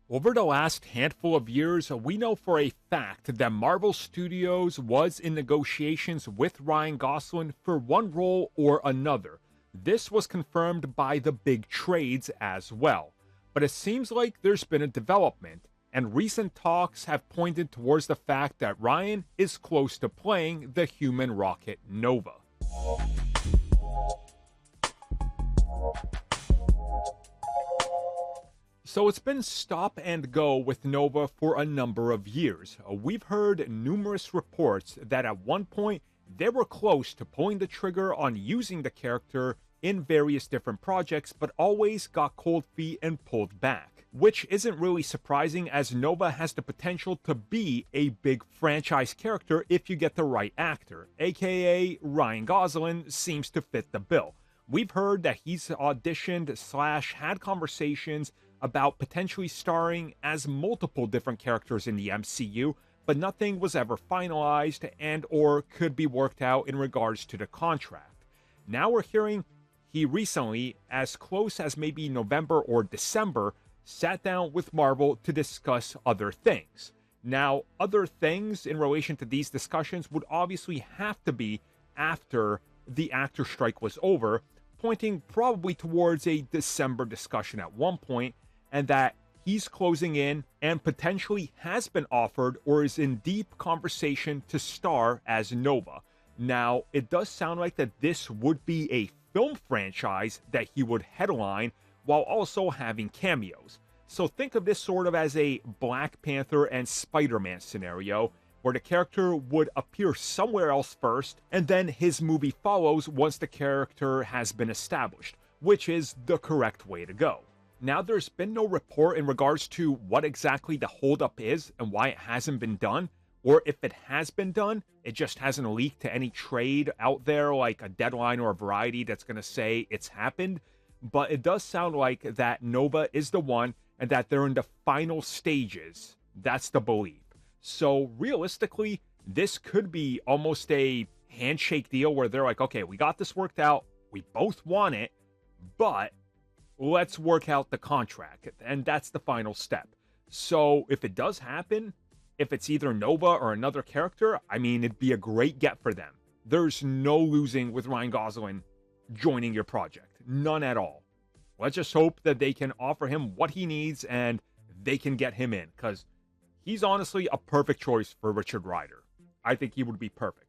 Over the last handful of years, we know for a fact that Marvel Studios was in negotiations with Ryan Gosling for one role or another. This was confirmed by the big trades as well. But it seems like there's been a development, and recent talks have pointed towards the fact that Ryan is close to playing the human rocket Nova. So it's been stop and go with Nova for a number of years. We've heard numerous reports that at one point they were close to pulling the trigger on using the character in various different projects, but always got cold feet and pulled back. Which isn't really surprising, as Nova has the potential to be a big franchise character if you get the right actor, aka Ryan Gosling seems to fit the bill. We've heard that he's auditioned / had conversations about potentially starring as multiple different characters in the MCU, but nothing was ever finalized and or could be worked out in regards to the contract. Now we're hearing he recently, as close as maybe November or December, sat down with Marvel to discuss other things. Now, other things in relation to these discussions would obviously have to be after the actor strike was over, pointing probably towards a December discussion at one point, and that he's closing in and potentially has been offered or is in deep conversation to star as Nova. Now, it does sound like that this would be a film franchise that he would headline while also having cameos. So think of this sort of as a Black Panther and Spider-Man scenario, where the character would appear somewhere else first, and then his movie follows once the character has been established, which is the correct way to go. Now, there's been no report in regards to what exactly the holdup is and why it hasn't been done, or if it has been done, it just hasn't leaked to any trade out there like a Deadline or a Variety that's going to say it's happened. But it does sound like that Nova is the one and that they're in the final stages. That's the belief. So realistically, this could be almost a handshake deal where they're like, okay, we got this worked out. We both want it, but let's work out the contract. And that's the final step. So if it does happen, if it's either Nova or another character, I mean, it'd be a great get for them. There's no losing with Ryan Gosling joining your project. None at all. Let's just hope that they can offer him what he needs and they can get him in, because he's honestly a perfect choice for Richard Rider. I think he would be perfect.